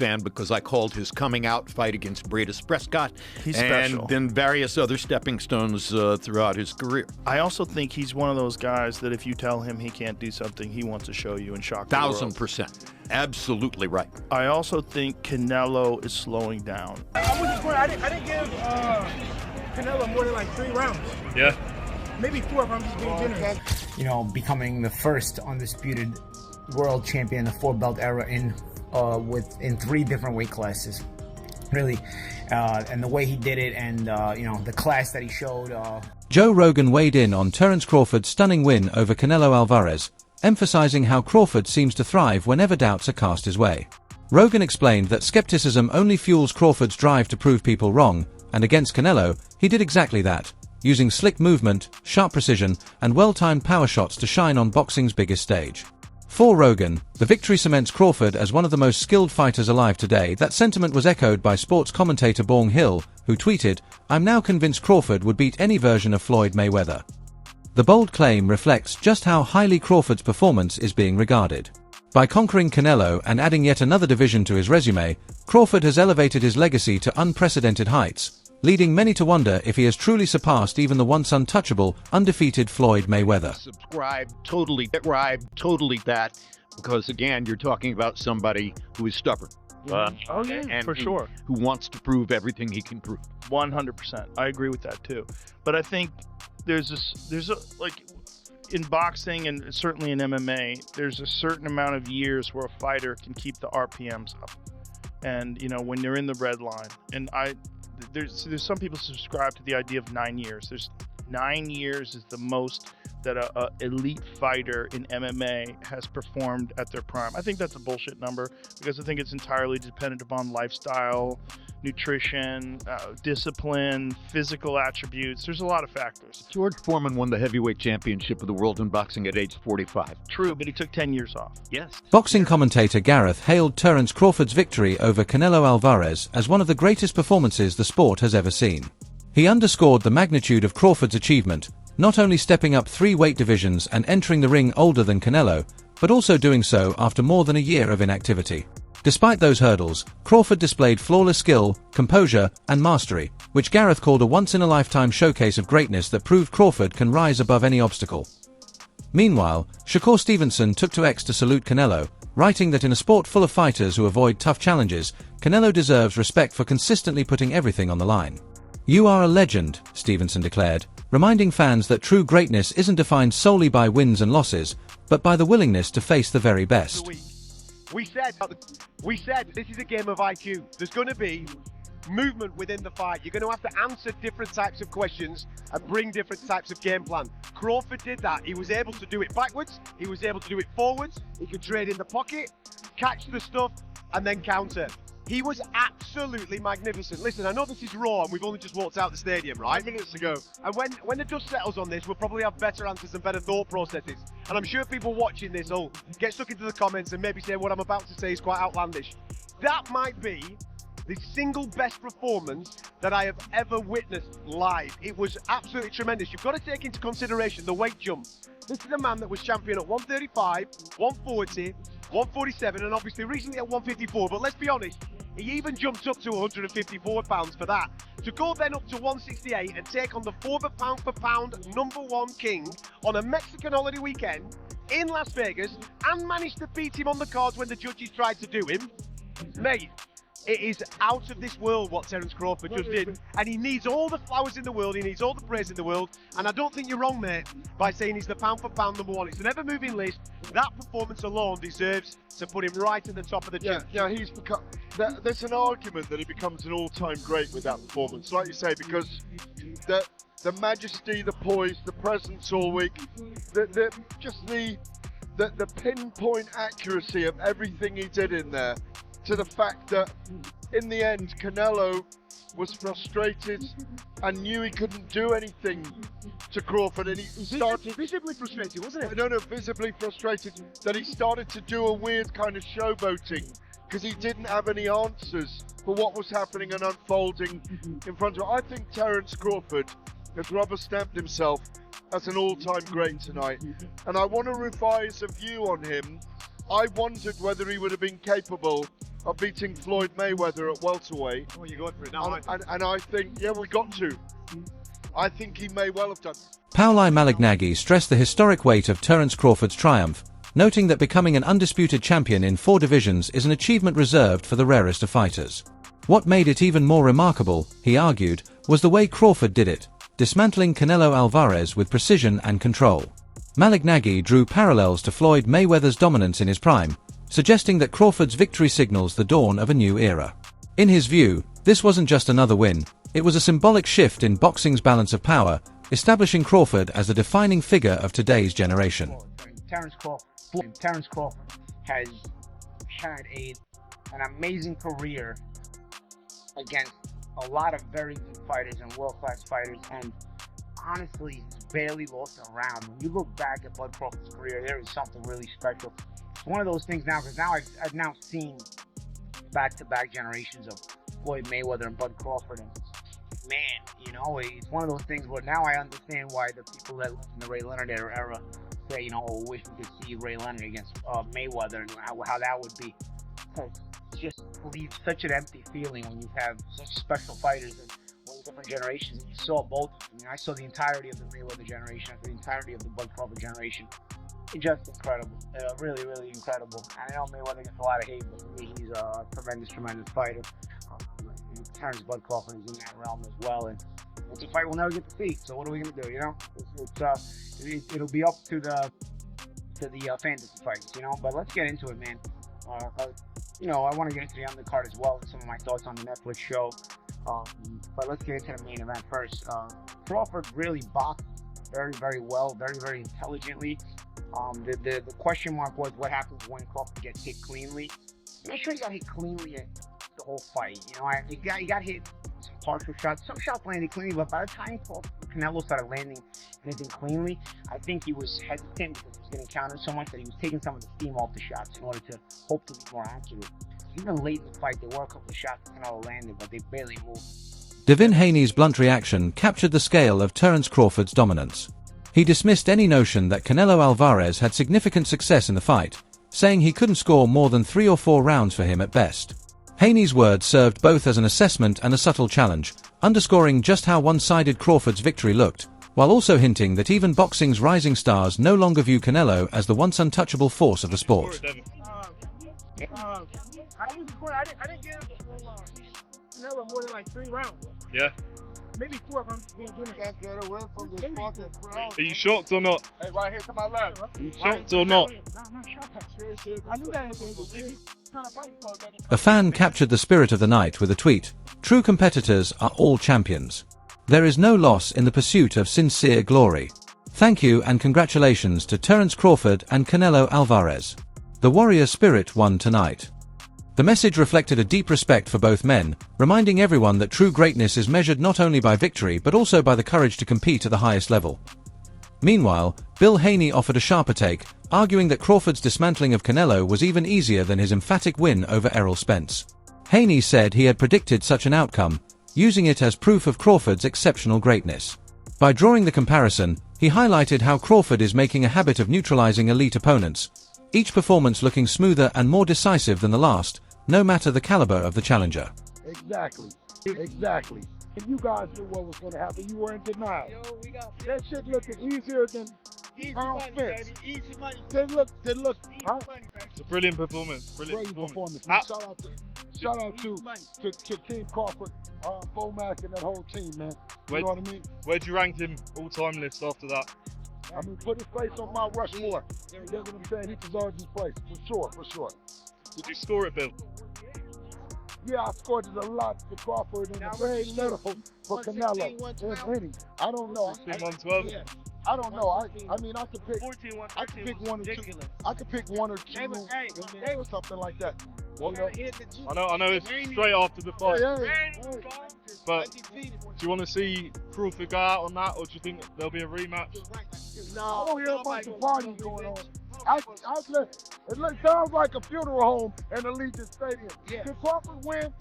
fan because I called his coming out fight against Bradis Prescott. He's and special. then various other stepping stones throughout his career. I also think he's one of those guys that if you tell him he can't do something, he wants to show you and shock the world. 1,000%. Absolutely right. I also think Canelo is slowing down. I was just wondering, I didn't give Canelo more than like 3 rounds. Yeah. Maybe 4 if I'm just being generous. You know, becoming the first undisputed world champion in the 4-belt era in 3 different weight classes. Really, and the way he did it, and you know, the class that he showed. Joe Rogan weighed in on Terence Crawford's stunning win over Canelo Alvarez, emphasizing how Crawford seems to thrive whenever doubts are cast his way. Rogan explained that skepticism only fuels Crawford's drive to prove people wrong, and against Canelo, he did exactly that, using slick movement, sharp precision, and well-timed power shots to shine on boxing's biggest stage. For Rogan, the victory cements Crawford as one of the most skilled fighters alive today. That sentiment was echoed by sports commentator Bong Hill, who tweeted, "I'm now convinced Crawford would beat any version of Floyd Mayweather." The bold claim reflects just how highly Crawford's performance is being regarded. By conquering Canelo and adding yet another division to his resume, Crawford has elevated his legacy to unprecedented heights, leading many to wonder if he has truly surpassed even the once untouchable, undefeated Floyd Mayweather. Subscribe totally that, because again, you're talking about somebody who is stubborn. And for sure. Who wants to prove everything he can prove. 100%. I agree with that too. But I think there's like in boxing and certainly in MMA, there's a certain amount of years where a fighter can keep the RPMs up. And you know, when they're in the red line, and there's some people subscribe to the idea of 9 years. There's 9 years is the most that a elite fighter in MMA has performed at their prime. I think that's a bullshit number because I think it's entirely dependent upon lifestyle, nutrition, discipline, physical attributes. There's a lot of factors. George Foreman won the heavyweight championship of the world in boxing at age 45. True, but he took 10 years off. Yes. Boxing commentator Gareth hailed Terence Crawford's victory over Canelo Alvarez as one of the greatest performances the sport has ever seen. He underscored the magnitude of Crawford's achievement, not only stepping up 3 weight divisions and entering the ring older than Canelo, but also doing so after more than a year of inactivity. Despite those hurdles, Crawford displayed flawless skill, composure, and mastery, which Gareth called a once-in-a-lifetime showcase of greatness that proved Crawford can rise above any obstacle. Meanwhile, Shakur Stevenson took to X to salute Canelo, writing that in a sport full of fighters who avoid tough challenges, Canelo deserves respect for consistently putting everything on the line. "You are a legend," Stevenson declared, reminding fans that true greatness isn't defined solely by wins and losses, but by the willingness to face the very best. We said this is a game of IQ. There's going to be movement within the fight. You're going to have to answer different types of questions and bring different types of game plan. Crawford did that. He was able to do it backwards. He was able to do it forwards. He could trade in the pocket, catch the stuff, and then counter. He was absolutely magnificent. Listen, I know this is raw and we've only just walked out the stadium, right? 5 minutes ago. And when the dust settles on this, we'll probably have better answers and better thought processes. And I'm sure people watching this will get stuck into the comments and maybe say what I'm about to say is quite outlandish. That might be the single best performance that I have ever witnessed live. It was absolutely tremendous. You've got to take into consideration the weight jump. This is a man that was champion at 135, 140, 147, and obviously recently at 154. But let's be honest, he even jumped up to 154 pounds for that. To go then up to 168 and take on the former pound-for-pound #1 king on a Mexican holiday weekend in Las Vegas and managed to beat him on the cards when the judges tried to do him, mate, it is out of this world what Terence Crawford just did, and he needs all the flowers in the world, he needs all the praise in the world, and I don't think you're wrong, mate, by saying he's the pound-for-pound #1. It's an ever-moving list. That performance alone deserves to put him right at the top of the chart. Yeah, he's become. There's an argument that he becomes an all-time great with that performance, like you say, because the majesty, the poise, the presence all week, the pinpoint accuracy of everything he did in there, to the fact that in the end Canelo was frustrated and knew he couldn't do anything to Crawford, and he started visibly frustrated, wasn't it? No, visibly frustrated that he started to do a weird kind of showboating because he didn't have any answers for what was happening and unfolding in front of him. I think Terence Crawford has rubber-stamped himself as an all-time great tonight, and I want to revise a view on him. I wondered whether he would have been capable of beating Floyd Mayweather at welterweight. Oh, you're going for it now, And I think, yeah, we got to. I think he may well have done. Paulie Malignaggi stressed the historic weight of Terence Crawford's triumph, noting that becoming an undisputed champion in 4 divisions is an achievement reserved for the rarest of fighters. What made it even more remarkable, he argued, was the way Crawford did it, dismantling Canelo Alvarez with precision and control. Malignaggi drew parallels to Floyd Mayweather's dominance in his prime, suggesting that Crawford's victory signals the dawn of a new era. In his view, this wasn't just another win, it was a symbolic shift in boxing's balance of power, establishing Crawford as the defining figure of today's generation. Terence Crawford has had an amazing career against a lot of very good fighters and world-class fighters, and honestly, he's barely lost a round. When you look back at Bud Crawford's career, there is something really special. It's one of those things now, because now I've now seen back-to-back generations of Floyd Mayweather and Bud Crawford, and man, you know, it's one of those things where now I understand why the people that lived in the Ray Leonard era say, you know, oh, wish we could see Ray Leonard against Mayweather, and how that would be. It just leaves such an empty feeling when you have such special fighters and different generations. And you saw both. I mean, I saw the entirety of the Mayweather generation, the entirety of the Bud Crawford generation. It's just incredible, really, really incredible. And I know Mayweather gets a lot of hate, but for me, he's a tremendous fighter. Terence Bud Crawford is in that realm as well, and it's a fight we'll never get to see. So what are we gonna do? You know, it'll be up to the fantasy fights, you know. But let's get into it, man. You know, I want to get into the undercard as well and some of my thoughts on the Netflix show. But let's get into the main event first. Crawford really boxed very, very well, very, very intelligently. The question mark was what happens when Crawford gets hit cleanly. I'm not sure he got hit cleanly the whole fight. You know, he got hit some partial shots. Some shots landed cleanly, but by the time Canelo started landing anything cleanly, I think he was hesitant because he was getting countered so much that he was taking some of the steam off the shots in order to hope to be more accurate. Even late in the fight, there were a couple of shots that Canelo landed, but they barely moved. Devin Haney's blunt reaction captured the scale of Terence Crawford's dominance. He dismissed any notion that Canelo Alvarez had significant success in the fight, saying he couldn't score more than 3 or 4 rounds for him at best. Haney's words served both as an assessment and a subtle challenge, underscoring just how one-sided Crawford's victory looked, while also hinting that even boxing's rising stars no longer view Canelo as the once untouchable force of the sport. I didn't give Canelo more than like 3 rounds. Yeah. Maybe 4 if I'm being honest. Are you shocked or not? Hey, right here to my left. Are you shocked or not? Nah, I'm not shocked. I knew that was A fan captured the spirit of the night with a tweet: "True competitors are all champions. There is no loss in the pursuit of sincere glory. Thank you and congratulations to Terence Crawford and Canelo Alvarez. The warrior spirit won tonight." The message reflected a deep respect for both men, reminding everyone that true greatness is measured not only by victory but also by the courage to compete at the highest level. Meanwhile, Bill Haney offered a sharper take, arguing that Crawford's dismantling of Canelo was even easier than his emphatic win over Errol Spence. Haney said he had predicted such an outcome, using it as proof of Crawford's exceptional greatness. By drawing the comparison, he highlighted how Crawford is making a habit of neutralizing elite opponents, each performance looking smoother and more decisive than the last, no matter the caliber of the challenger. Exactly. If you guys knew what was going to happen, you were in denial. That shit looking easier than pound fist. They look. Huh? It's a brilliant performance. Brilliant performance. Shout out to Team Crawford, Bo Mack, and that whole team, man. You know what I mean? Where'd you rank him all-time list after that? I mean, put his place on Mount Rushmore. You know what I'm saying? He deserves his place, for sure. Did you score it, Bill? Yeah, I scored it a lot for Crawford and very little for Canelo and Haney. I don't know. 112. I don't know. I mean, I could pick one or two. I could pick one or two or something like that. You know? I know it's straight after the fight. Yeah. But do you want to see Crawford go out on that, or do you think there'll be a rematch? I don't hear a bunch of parties going on. It sounds like a funeral home in Allegiant Stadium. Can Crawford win?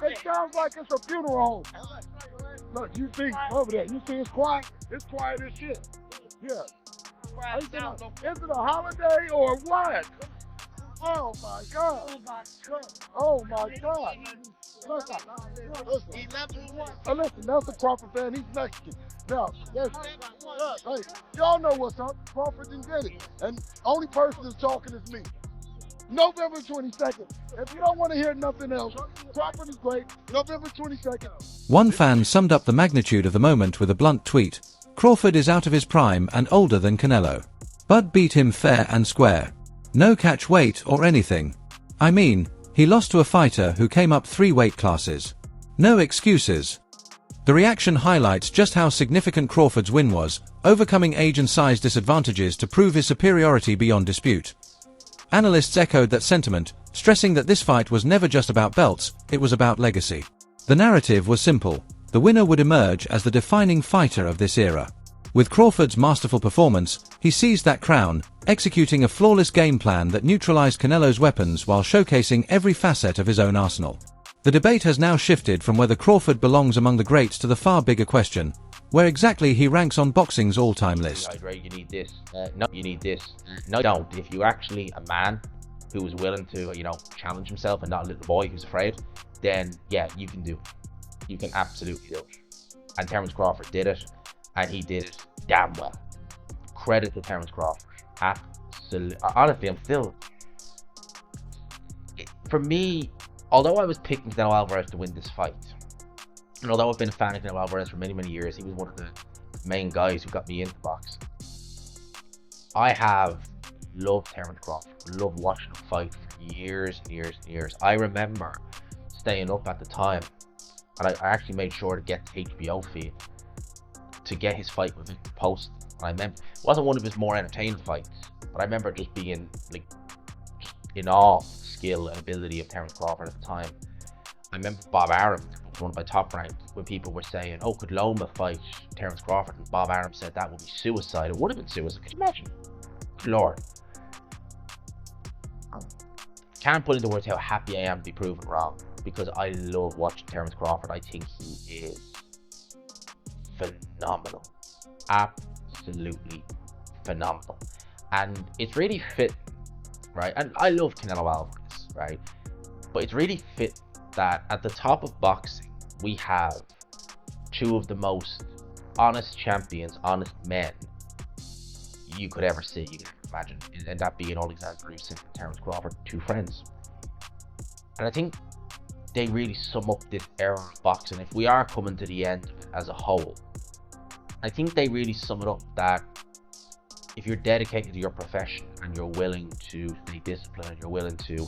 It sounds like it's a funeral home. Look, you see over there, you see it's quiet? It's quiet as shit. Yeah. Is it a holiday or what? Oh my God. Oh my God. Listen, that's a Crawford fan. He's Mexican. Now, hey, y'all know what's up. Crawford done did it. And only person that's talking is me. November 22nd. If you don't want to hear nothing else, Crawford is great. November 22nd. One fan summed up the magnitude of the moment with a blunt tweet: "Crawford is out of his prime and older than Canelo. Bud beat him fair and square. No catch weight or anything. I mean, he lost to a fighter who came up 3 weight classes. No excuses." The reaction highlights just how significant Crawford's win was, overcoming age and size disadvantages to prove his superiority beyond dispute. Analysts echoed that sentiment, stressing that this fight was never just about belts, it was about legacy. The narrative was simple: the winner would emerge as the defining fighter of this era. With Crawford's masterful performance, he seized that crown, executing a flawless game plan that neutralized Canelo's weapons while showcasing every facet of his own arsenal. The debate has now shifted from whether Crawford belongs among the greats to the far bigger question: where exactly he ranks on boxing's all-time list. You need this. No, you need this. No, you don't. If you're actually a man who is willing to, challenge himself and not a little boy who's afraid, then yeah, you can do it. You can absolutely do it. And Terence Crawford did it, and he did it damn well. Credit to Terence Crawford. Absolutely. Honestly, I'm still... For me, although I was picking Canelo Alvarez to win this fight, and although I've been a fan of Canelo Alvarez for many, many years, he was one of the main guys who got me into boxing. I have loved Terence Crawford, loved watching him fight for years and years and years. I remember staying up at the time, and I actually made sure to get the HBO feed to get his fight with Victor Post. And I remember it wasn't one of his more entertaining fights, but I remember just being just in awe of the skill and ability of Terence Crawford at the time. I remember Bob Arum, one of my top ranked, when people were saying, "Oh, could Loma fight Terence Crawford?" And Bob Arum said that would be suicide. It would have been suicide. Could you imagine? Good Lord. Can't put into words how happy I am to be proven wrong, because I love watching Terence Crawford. I think he is phenomenal. Absolutely phenomenal. And it's really fit, right? And I love Canelo Alvarez, right? But it's really fit that at the top of boxing, we have 2 of the most honest champions, honest men you could ever see, you can imagine. And that being Alexander Usyk and Terence Crawford, 2 friends. And I think they really sum up this era of boxing. If we are coming to the end of it as a whole, I think they really sum it up that if you're dedicated to your profession and you're willing to stay disciplined and you're willing to